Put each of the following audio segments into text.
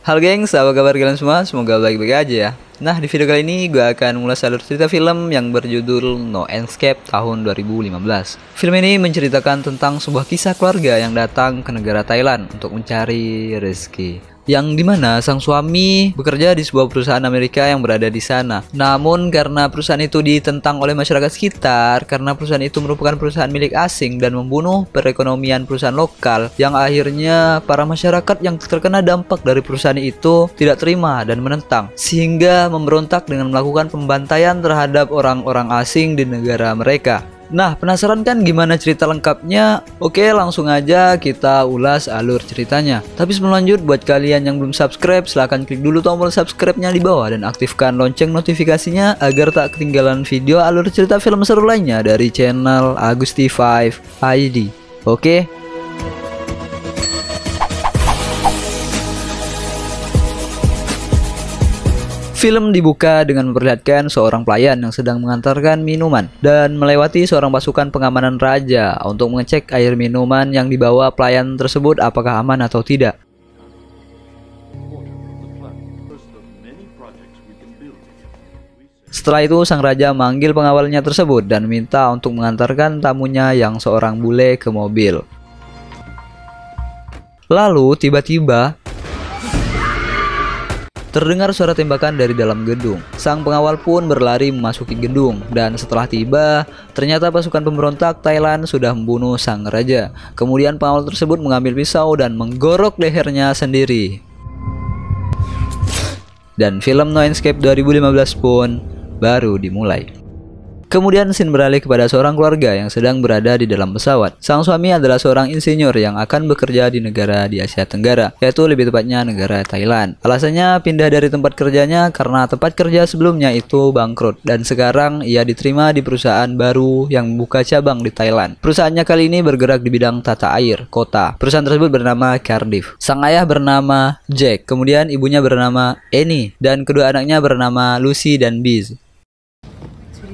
Halo gengs, apa kabar kalian semua? Semoga baik-baik aja ya. Nah, di video kali ini gue akan mengulas alur cerita film yang berjudul No Escape tahun 2015. Film ini menceritakan tentang sebuah kisah keluarga yang datang ke negara Thailand untuk mencari rezeki. Yang dimana sang suami bekerja di sebuah perusahaan Amerika yang berada di sana. Namun karena perusahaan itu ditentang oleh masyarakat sekitar, karena perusahaan itu merupakan perusahaan milik asing dan membunuh perekonomian perusahaan lokal, yang akhirnya para masyarakat yang terkena dampak dari perusahaan itu tidak terima dan menentang, sehingga memberontak dengan melakukan pembantaian terhadap orang-orang asing di negara mereka. Nah, penasaran kan gimana cerita lengkapnya? Oke, langsung aja kita ulas alur ceritanya. Tapi sebelum lanjut, buat kalian yang belum subscribe, silahkan klik dulu tombol subscribe-nya di bawah dan aktifkan lonceng notifikasinya agar tak ketinggalan video alur cerita film seru lainnya dari channel Agusti5 ID. Oke? Film dibuka dengan memperlihatkan seorang pelayan yang sedang mengantarkan minuman dan melewati seorang pasukan pengamanan raja untuk mengecek air minuman yang dibawa pelayan tersebut apakah aman atau tidak. Setelah itu sang raja manggil pengawalnya tersebut dan minta untuk mengantarkan tamunya yang seorang bule ke mobil. Lalu tiba-tiba terdengar suara tembakan dari dalam gedung. Sang pengawal pun berlari memasuki gedung, dan setelah tiba, ternyata pasukan pemberontak Thailand sudah membunuh sang raja. Kemudian pengawal tersebut mengambil pisau dan menggorok lehernya sendiri. Dan film No Escape 2015 pun baru dimulai. Kemudian scene beralih kepada seorang keluarga yang sedang berada di dalam pesawat. Sang suami adalah seorang insinyur yang akan bekerja di negara di Asia Tenggara, yaitu lebih tepatnya negara Thailand. Alasannya pindah dari tempat kerjanya karena tempat kerja sebelumnya itu bangkrut dan sekarang ia diterima di perusahaan baru yang membuka cabang di Thailand. Perusahaannya kali ini bergerak di bidang tata air kota. Perusahaan tersebut bernama Cardiff. Sang ayah bernama Jack, kemudian ibunya bernama Annie, dan kedua anaknya bernama Lucy dan Biz.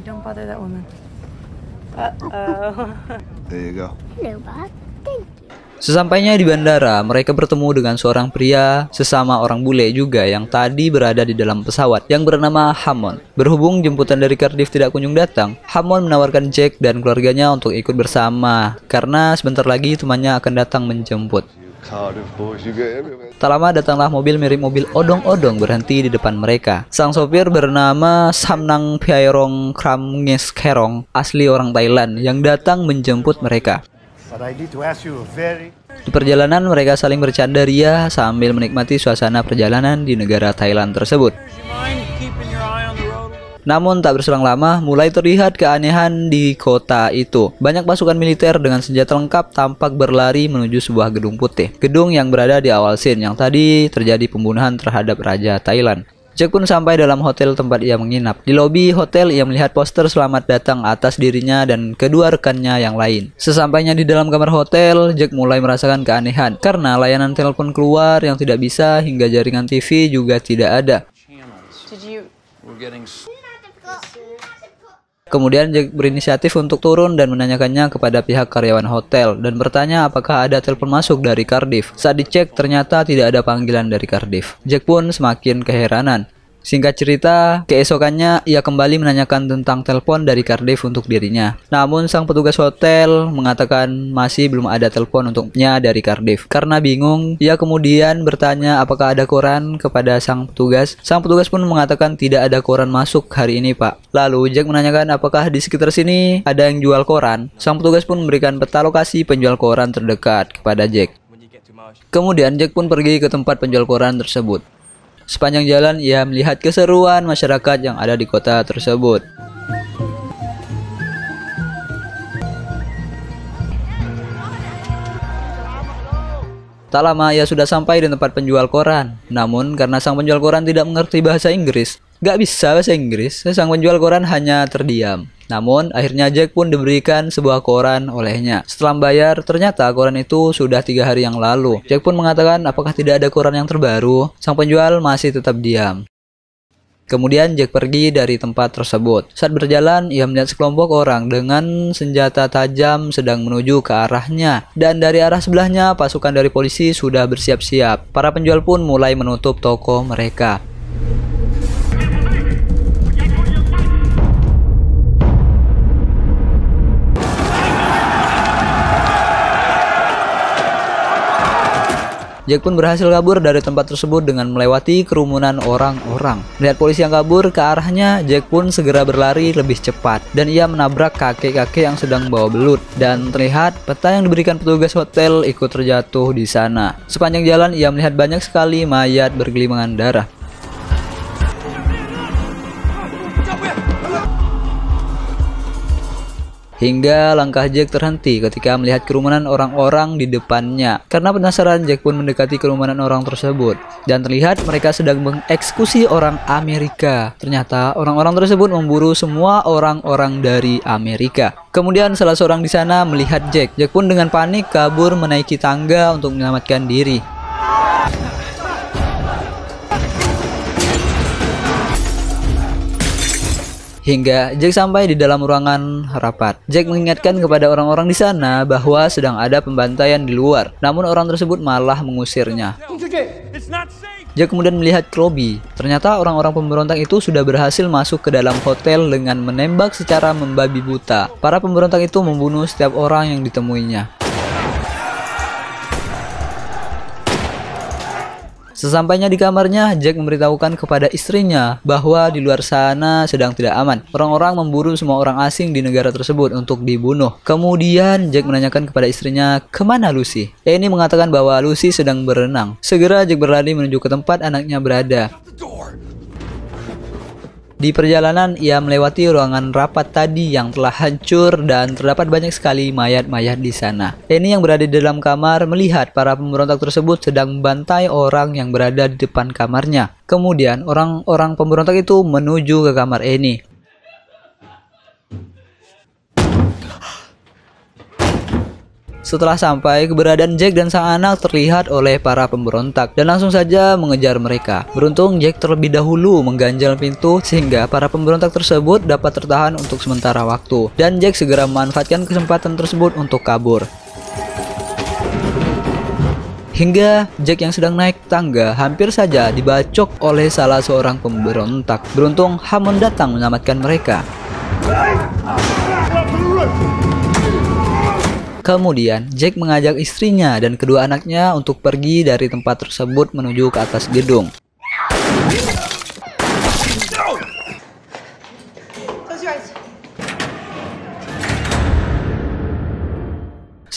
Don't bother that woman. There you go. Hello, Bob. Thank you. Sesampainya di bandara, mereka bertemu dengan seorang pria sesama orang bule juga yang tadi berada di dalam pesawat yang bernama Hammond. Berhubung jemputan dari Cardiff tidak kunjung datang, Hammond menawarkan Jack dan keluarganya untuk ikut bersama karena sebentar lagi temannya akan datang menjemput. Cardiff boys, you get everywhere. Tak lama datanglah mobil mirip mobil odong-odong berhenti di depan mereka. Sang sopir bernama Samnang Phairong Kramngeskerong, asli orang Thailand yang datang menjemput mereka. But I need to ask you a very... Di perjalanan mereka saling bercanda ria sambil menikmati suasana perjalanan di negara Thailand tersebut. Namun tak berselang lama, mulai terlihat keanehan di kota itu. Banyak pasukan militer dengan senjata lengkap tampak berlari menuju sebuah gedung putih. Gedung yang berada di awal scene yang tadi terjadi pembunuhan terhadap Raja Thailand. Jack pun sampai dalam hotel tempat ia menginap. Di lobi hotel ia melihat poster selamat datang atas dirinya dan kedua rekannya yang lain. Sesampainya di dalam kamar hotel, Jack mulai merasakan keanehan karena layanan telepon keluar yang tidak bisa hingga jaringan TV juga tidak ada. Kemudian Jack berinisiatif untuk turun dan menanyakannya kepada pihak karyawan hotel dan bertanya apakah ada telepon masuk dari Cardiff. Saat dicek ternyata tidak ada panggilan dari Cardiff. Jack pun semakin keheranan. Singkat cerita, keesokannya ia kembali menanyakan tentang telepon dari Cardiff untuk dirinya. Namun sang petugas hotel mengatakan masih belum ada telepon untuknya dari Cardiff. Karena bingung, ia kemudian bertanya apakah ada koran kepada sang petugas. Sang petugas pun mengatakan tidak ada koran masuk hari ini, Pak. Lalu Jack menanyakan apakah di sekitar sini ada yang jual koran. Sang petugas pun memberikan peta lokasi penjual koran terdekat kepada Jack. Kemudian Jack pun pergi ke tempat penjual koran tersebut. Sepanjang jalan ia melihat keseruan masyarakat yang ada di kota tersebut. Tak lama ia sudah sampai di tempat penjual koran. Namun karena sang penjual koran tidak mengerti bahasa Inggris, gak bisa bahasa Inggris, sang penjual koran hanya terdiam. Namun akhirnya Jack pun diberikan sebuah koran olehnya. Setelah membayar, ternyata koran itu sudah 3 hari yang lalu. Jack pun mengatakan apakah tidak ada koran yang terbaru. Sang penjual masih tetap diam. Kemudian Jack pergi dari tempat tersebut. Saat berjalan, ia melihat sekelompok orang dengan senjata tajam sedang menuju ke arahnya. Dan dari arah sebelahnya, pasukan dari polisi sudah bersiap-siap. Para penjual pun mulai menutup toko mereka. Jack pun berhasil kabur dari tempat tersebut dengan melewati kerumunan orang-orang. Melihat polisi yang kabur ke arahnya, Jack pun segera berlari lebih cepat dan ia menabrak kakek-kakek yang sedang bawa belut. Dan terlihat peta yang diberikan petugas hotel ikut terjatuh di sana. Sepanjang jalan ia melihat banyak sekali mayat bergelimangan darah. Hingga langkah Jack terhenti ketika melihat kerumunan orang-orang di depannya. Karena penasaran, Jack pun mendekati kerumunan orang tersebut. Dan terlihat mereka sedang mengeksekusi orang Amerika. Ternyata orang-orang tersebut memburu semua orang-orang dari Amerika. Kemudian salah seorang di sana melihat Jack. Jack pun dengan panik kabur menaiki tangga untuk menyelamatkan diri. Hingga Jack sampai di dalam ruangan rapat. Jack mengingatkan kepada orang-orang di sana bahwa sedang ada pembantaian di luar. Namun orang tersebut malah mengusirnya. Jack kemudian melihat Robbie. Ternyata orang-orang pemberontak itu sudah berhasil masuk ke dalam hotel dengan menembak secara membabi buta. Para pemberontak itu membunuh setiap orang yang ditemuinya. Sesampainya di kamarnya, Jack memberitahukan kepada istrinya bahwa di luar sana sedang tidak aman. Orang-orang memburu semua orang asing di negara tersebut untuk dibunuh. Kemudian Jack menanyakan kepada istrinya, kemana Lucy? Annie mengatakan bahwa Lucy sedang berenang. Segera Jack berlari menuju ke tempat anaknya berada. Di perjalanan, ia melewati ruangan rapat tadi yang telah hancur dan terdapat banyak sekali mayat-mayat di sana. Annie yang berada di dalam kamar melihat para pemberontak tersebut sedang membantai orang yang berada di depan kamarnya. Kemudian, orang-orang pemberontak itu menuju ke kamar Annie. Setelah sampai, keberadaan Jack dan sang anak terlihat oleh para pemberontak dan langsung saja mengejar mereka. Beruntung Jack terlebih dahulu mengganjal pintu sehingga para pemberontak tersebut dapat tertahan untuk sementara waktu. Dan Jack segera memanfaatkan kesempatan tersebut untuk kabur. Hingga Jack yang sedang naik tangga hampir saja dibacok oleh salah seorang pemberontak. Beruntung Hammond datang menyelamatkan mereka. Kemudian, Jack mengajak istrinya dan kedua anaknya untuk pergi dari tempat tersebut menuju ke atas gedung.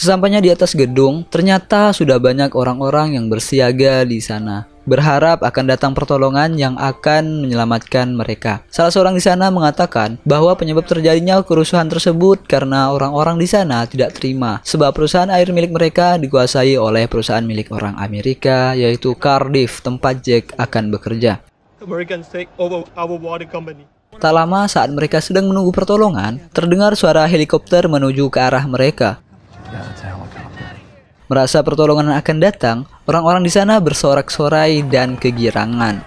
Sesampainya di atas gedung, ternyata sudah banyak orang-orang yang bersiaga di sana. Berharap akan datang pertolongan yang akan menyelamatkan mereka. Salah seorang di sana mengatakan bahwa penyebab terjadinya kerusuhan tersebut karena orang-orang di sana tidak terima sebab perusahaan air milik mereka dikuasai oleh perusahaan milik orang Amerika, yaitu Cardiff, tempat Jack akan bekerja. Tak lama saat mereka sedang menunggu pertolongan, terdengar suara helikopter menuju ke arah mereka. Merasa pertolongan akan datang, orang-orang di sana bersorak-sorai dan kegirangan.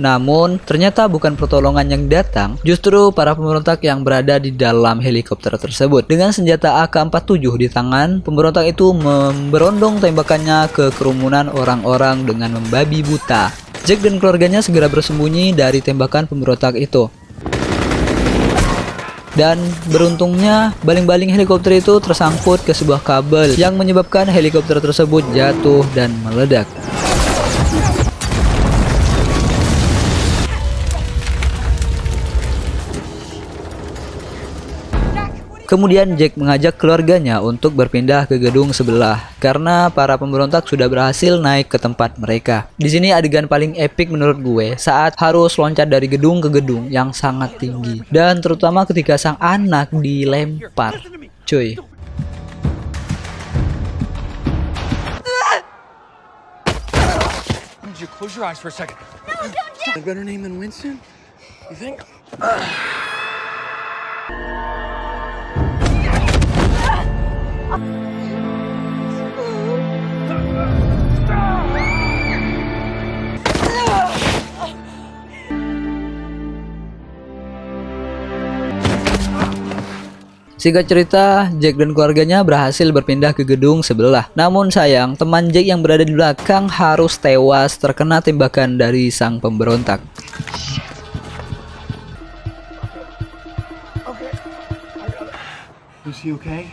Namun, ternyata bukan pertolongan yang datang, justru para pemberontak yang berada di dalam helikopter tersebut. Dengan senjata AK-47 di tangan, pemberontak itu memberondong tembakannya ke kerumunan orang-orang dengan membabi buta. Jack dan keluarganya segera bersembunyi dari tembakan pemberontak itu. Dan beruntungnya, baling-baling helikopter itu tersangkut ke sebuah kabel yang menyebabkan helikopter tersebut jatuh dan meledak. Kemudian Jack mengajak keluarganya untuk berpindah ke gedung sebelah karena para pemberontak sudah berhasil naik ke tempat mereka. Di sini adegan paling epik menurut gue saat harus loncat dari gedung ke gedung yang sangat tinggi dan terutama ketika sang anak dilempar. Cuy. Close your eyes for a second. A better name than Winston? You think? Singkat cerita, Jack dan keluarganya berhasil berpindah ke gedung sebelah. Namun sayang, teman Jack yang berada di belakang harus tewas terkena tembakan dari sang pemberontak. Is he okay?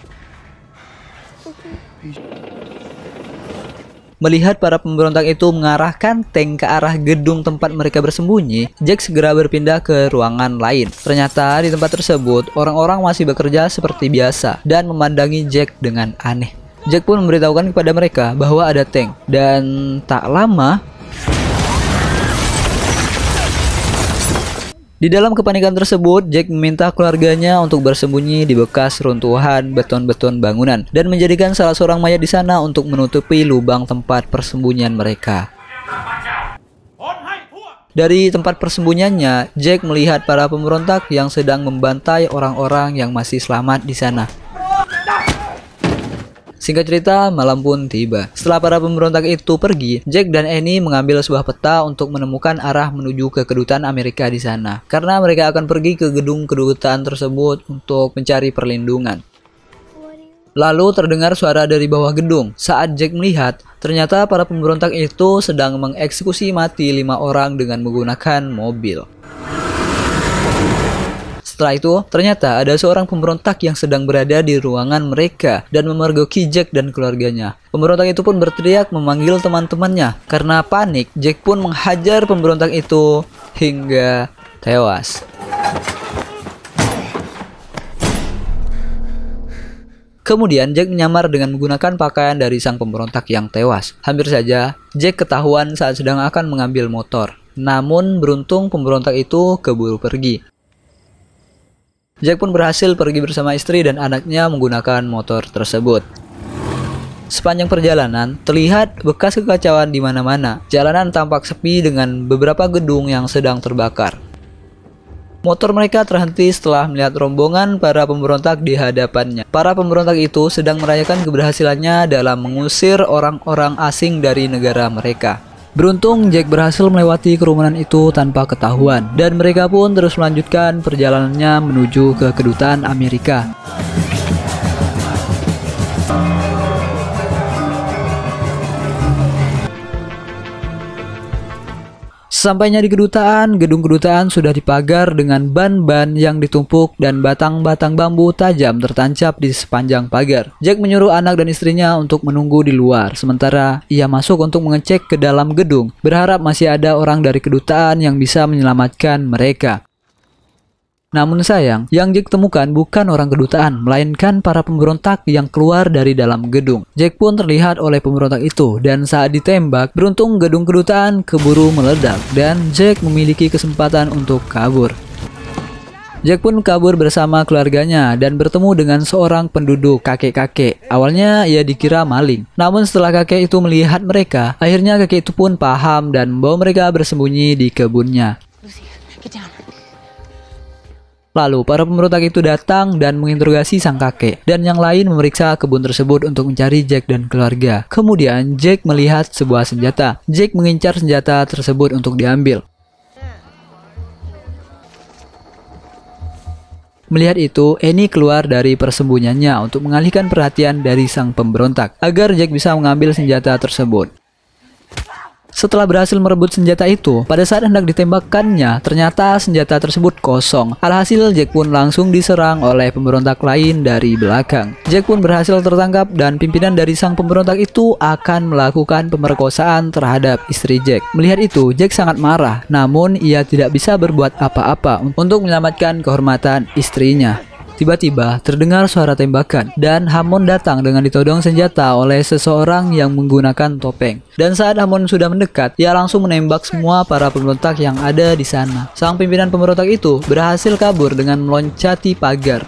Melihat para pemberontak itu mengarahkan tank ke arah gedung tempat mereka bersembunyi, Jack segera berpindah ke ruangan lain. Ternyata di tempat tersebut, orang-orang masih bekerja seperti biasa dan memandangi Jack dengan aneh. Jack pun memberitahukan kepada mereka bahwa ada tank, dan tak lama di dalam kepanikan tersebut, Jack meminta keluarganya untuk bersembunyi di bekas runtuhan beton-beton bangunan dan menjadikan salah seorang mayat di sana untuk menutupi lubang tempat persembunyian mereka. Dari tempat persembunyiannya, Jack melihat para pemberontak yang sedang membantai orang-orang yang masih selamat di sana. Singkat cerita, malam pun tiba. Setelah para pemberontak itu pergi, Jack dan Annie mengambil sebuah peta untuk menemukan arah menuju ke kedutaan Amerika di sana. Karena mereka akan pergi ke gedung kedutaan tersebut untuk mencari perlindungan. Lalu terdengar suara dari bawah gedung. Saat Jack melihat, ternyata para pemberontak itu sedang mengeksekusi mati 5 orang dengan menggunakan mobil. Setelah itu, ternyata ada seorang pemberontak yang sedang berada di ruangan mereka dan memergoki Jack dan keluarganya. Pemberontak itu pun berteriak memanggil teman-temannya. Karena panik, Jack pun menghajar pemberontak itu hingga tewas. Kemudian Jack menyamar dengan menggunakan pakaian dari sang pemberontak yang tewas. Hampir saja, Jack ketahuan saat sedang akan mengambil motor. Namun beruntung pemberontak itu keburu pergi. Jack pun berhasil pergi bersama istri dan anaknya menggunakan motor tersebut. Sepanjang perjalanan, terlihat bekas kekacauan di mana-mana. Jalanan tampak sepi dengan beberapa gedung yang sedang terbakar. Motor mereka terhenti setelah melihat rombongan para pemberontak di hadapannya. Para pemberontak itu sedang merayakan keberhasilannya dalam mengusir orang-orang asing dari negara mereka. Beruntung Jack berhasil melewati kerumunan itu tanpa ketahuan, dan mereka pun terus melanjutkan perjalanannya menuju ke kedutaan Amerika. Sampainya di kedutaan, gedung kedutaan sudah dipagar dengan ban-ban yang ditumpuk dan batang-batang bambu tajam tertancap di sepanjang pagar. Jack menyuruh anak dan istrinya untuk menunggu di luar, sementara ia masuk untuk mengecek ke dalam gedung, berharap masih ada orang dari kedutaan yang bisa menyelamatkan mereka. Namun sayang, yang Jack temukan bukan orang kedutaan, melainkan para pemberontak yang keluar dari dalam gedung. Jack pun terlihat oleh pemberontak itu, dan saat ditembak, beruntung gedung kedutaan keburu meledak, dan Jack memiliki kesempatan untuk kabur. Jack pun kabur bersama keluarganya dan bertemu dengan seorang penduduk kakek-kakek. Awalnya ia dikira maling, namun setelah kakek itu melihat mereka, akhirnya kakek itu pun paham dan membawa mereka bersembunyi di kebunnya. Lalu para pemberontak itu datang dan menginterogasi sang kakek, dan yang lain memeriksa kebun tersebut untuk mencari Jack dan keluarga. Kemudian Jack melihat sebuah senjata. Jack mengincar senjata tersebut untuk diambil. Melihat itu, Annie keluar dari persembunyiannya untuk mengalihkan perhatian dari sang pemberontak agar Jack bisa mengambil senjata tersebut. Setelah berhasil merebut senjata itu, pada saat hendak ditembakkannya, ternyata senjata tersebut kosong. Alhasil Jack pun langsung diserang oleh pemberontak lain dari belakang. Jack pun berhasil tertangkap dan pimpinan dari sang pemberontak itu akan melakukan pemerkosaan terhadap istri Jack. Melihat itu, Jack sangat marah, namun ia tidak bisa berbuat apa-apa untuk menyelamatkan kehormatan istrinya. Tiba-tiba terdengar suara tembakan dan Hammond datang dengan ditodong senjata oleh seseorang yang menggunakan topeng. Dan saat Hammond sudah mendekat, ia langsung menembak semua para pemberontak yang ada di sana. Sang pimpinan pemberontak itu berhasil kabur dengan meloncati pagar.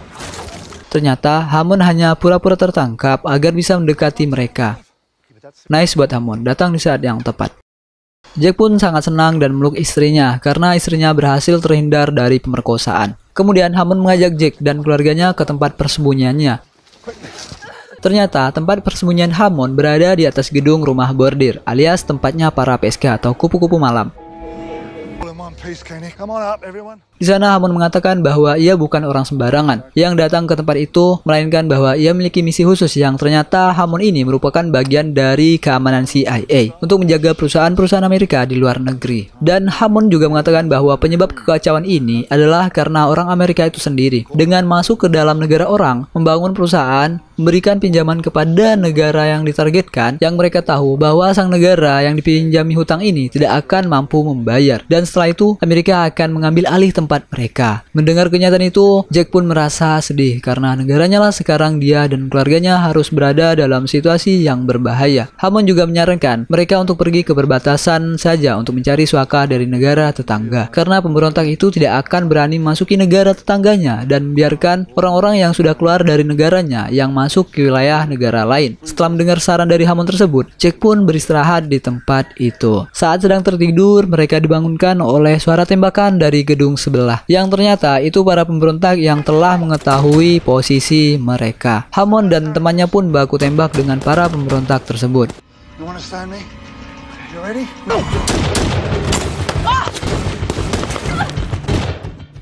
Ternyata Hammond hanya pura-pura tertangkap agar bisa mendekati mereka. Nice buat Hammond, datang di saat yang tepat. Jack pun sangat senang dan meluk istrinya karena istrinya berhasil terhindar dari pemerkosaan. Kemudian Hammond mengajak Jack dan keluarganya ke tempat persembunyiannya. Ternyata tempat persembunyian Hammond berada di atas gedung rumah bordir, alias tempatnya para PSK atau kupu-kupu malam. Di sana Hammond mengatakan bahwa ia bukan orang sembarangan yang datang ke tempat itu, melainkan bahwa ia memiliki misi khusus yang ternyata Hammond ini merupakan bagian dari keamanan CIA untuk menjaga perusahaan-perusahaan Amerika di luar negeri. Dan Hammond juga mengatakan bahwa penyebab kekacauan ini adalah karena orang Amerika itu sendiri dengan masuk ke dalam negara orang, membangun perusahaan, memberikan pinjaman kepada negara yang ditargetkan, yang mereka tahu bahwa sang negara yang dipinjami hutang ini tidak akan mampu membayar, dan setelah itu Amerika akan mengambil alih tempat mereka. Mendengar kenyataan itu, Jack pun merasa sedih karena negaranya lah sekarang dia dan keluarganya harus berada dalam situasi yang berbahaya. Hammond juga menyarankan mereka untuk pergi ke perbatasan saja untuk mencari suaka dari negara tetangga, karena pemberontak itu tidak akan berani memasuki negara tetangganya dan membiarkan orang-orang yang sudah keluar dari negaranya yang masuk ke wilayah negara lain. Setelah mendengar saran dari Hammond tersebut, Jack pun beristirahat di tempat itu. Saat sedang tertidur, mereka dibangunkan oleh suara tembakan dari gedung sebelah, yang ternyata itu para pemberontak yang telah mengetahui posisi mereka. Hammond dan temannya pun baku tembak dengan para pemberontak tersebut. You want to stand me? You ready?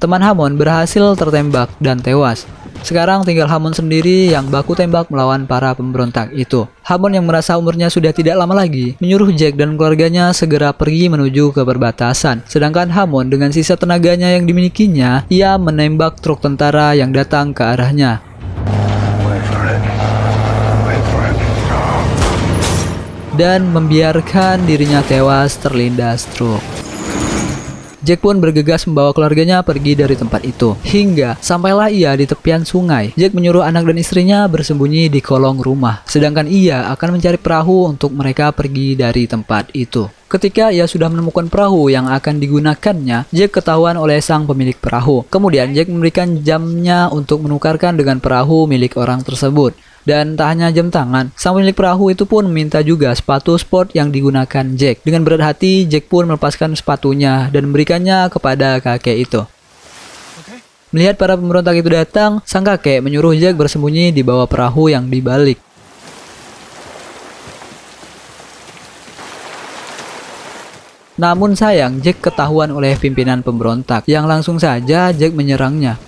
Teman Hammond berhasil tertembak dan tewas. Sekarang tinggal Hammond sendiri yang baku tembak melawan para pemberontak itu. Hammond yang merasa umurnya sudah tidak lama lagi menyuruh Jack dan keluarganya segera pergi menuju ke perbatasan. Sedangkan Hammond dengan sisa tenaganya yang dimilikinya, ia menembak truk tentara yang datang ke arahnya. Dan membiarkan dirinya tewas terlindas truk. Jack pun bergegas membawa keluarganya pergi dari tempat itu, hingga sampailah ia di tepian sungai. Jack menyuruh anak dan istrinya bersembunyi di kolong rumah, sedangkan ia akan mencari perahu untuk mereka pergi dari tempat itu. Ketika ia sudah menemukan perahu yang akan digunakannya, Jack ketahuan oleh sang pemilik perahu. Kemudian Jack memberikan jamnya untuk menukarkan dengan perahu milik orang tersebut. Dan tak hanya jam tangan, sang pemilik perahu itu pun meminta juga sepatu sport yang digunakan Jack. Dengan berat hati, Jack pun melepaskan sepatunya dan memberikannya kepada kakek itu. Melihat para pemberontak itu datang, sang kakek menyuruh Jack bersembunyi di bawah perahu yang dibalik. Namun sayang, Jack ketahuan oleh pimpinan pemberontak, yang langsung saja Jack menyerangnya.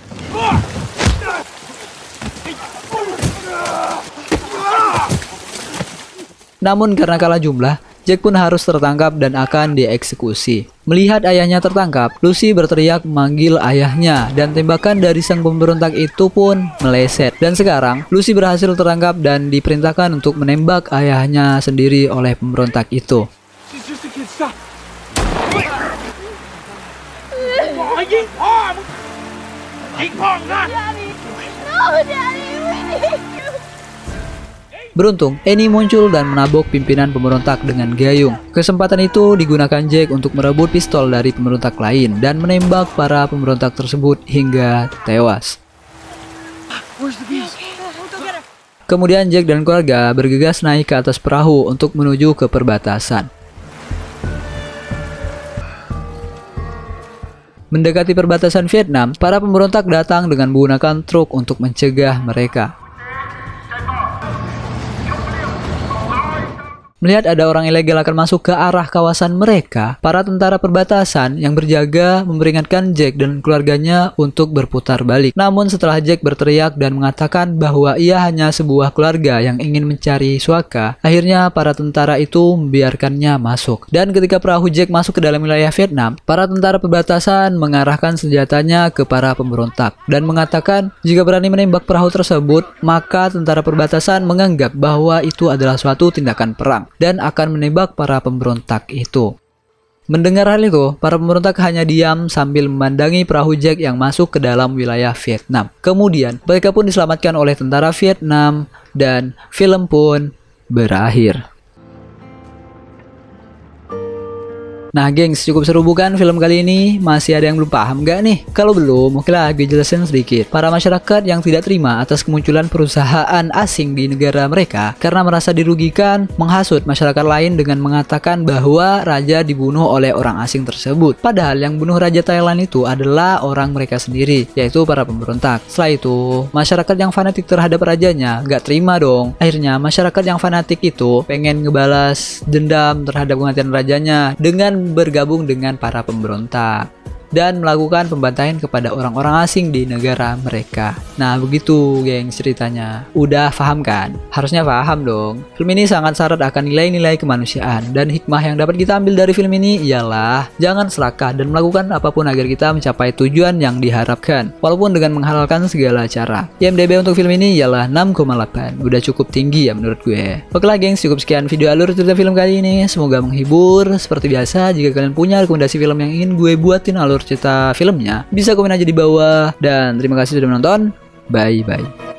Namun karena kalah jumlah, Jack pun harus tertangkap dan akan dieksekusi. Melihat ayahnya tertangkap, Lucy berteriak memanggil ayahnya dan tembakan dari sang pemberontak itu pun meleset. Dan sekarang, Lucy berhasil tertangkap dan diperintahkan untuk menembak ayahnya sendiri oleh pemberontak itu. Beruntung, Annie muncul dan menabok pimpinan pemberontak dengan gayung. Kesempatan itu digunakan Jack untuk merebut pistol dari pemberontak lain dan menembak para pemberontak tersebut hingga tewas. Kemudian Jack dan keluarga bergegas naik ke atas perahu untuk menuju ke perbatasan. Mendekati perbatasan Vietnam, para pemberontak datang dengan menggunakan truk untuk mencegah mereka. Melihat ada orang ilegal akan masuk ke arah kawasan mereka, para tentara perbatasan yang berjaga memperingatkan Jack dan keluarganya untuk berputar balik. Namun setelah Jack berteriak dan mengatakan bahwa ia hanya sebuah keluarga yang ingin mencari suaka, akhirnya para tentara itu membiarkannya masuk. Dan ketika perahu Jack masuk ke dalam wilayah Vietnam, para tentara perbatasan mengarahkan senjatanya ke para pemberontak dan mengatakan jika berani menembak perahu tersebut, maka tentara perbatasan menganggap bahwa itu adalah suatu tindakan perang dan akan menembak para pemberontak itu. Mendengar hal itu, para pemberontak hanya diam sambil memandangi perahu Jack yang masuk ke dalam wilayah Vietnam. Kemudian, mereka pun diselamatkan oleh tentara Vietnam dan film pun berakhir. Nah gengs, cukup seru bukan film kali ini? Masih ada yang belum paham gak nih? Kalau belum, oke lah gue jelasin sedikit. Para masyarakat yang tidak terima atas kemunculan perusahaan asing di negara mereka karena merasa dirugikan, menghasut masyarakat lain dengan mengatakan bahwa raja dibunuh oleh orang asing tersebut. Padahal yang bunuh raja Thailand itu adalah orang mereka sendiri, yaitu para pemberontak. Setelah itu, masyarakat yang fanatik terhadap rajanya gak terima dong. Akhirnya masyarakat yang fanatik itu pengen ngebalas dendam terhadap kematian rajanya dengan bergabung dengan para pemberontak. dan melakukan pembantaian kepada orang-orang asing di negara mereka. Nah begitu geng ceritanya. Udah paham kan? Harusnya paham dong. Film ini sangat syarat akan nilai-nilai kemanusiaan, dan hikmah yang dapat kita ambil dari film ini ialah jangan serakah dan melakukan apapun agar kita mencapai tujuan yang diharapkan, walaupun dengan menghalalkan segala cara. IMDb untuk film ini ialah 6,8. Udah cukup tinggi ya menurut gue. Oke lah gengs, cukup sekian video alur cerita film kali ini. Semoga menghibur. Seperti biasa, jika kalian punya rekomendasi film yang ingin gue buatin alur cerita filmnya, bisa komen aja di bawah. Dan terima kasih sudah menonton. Bye bye.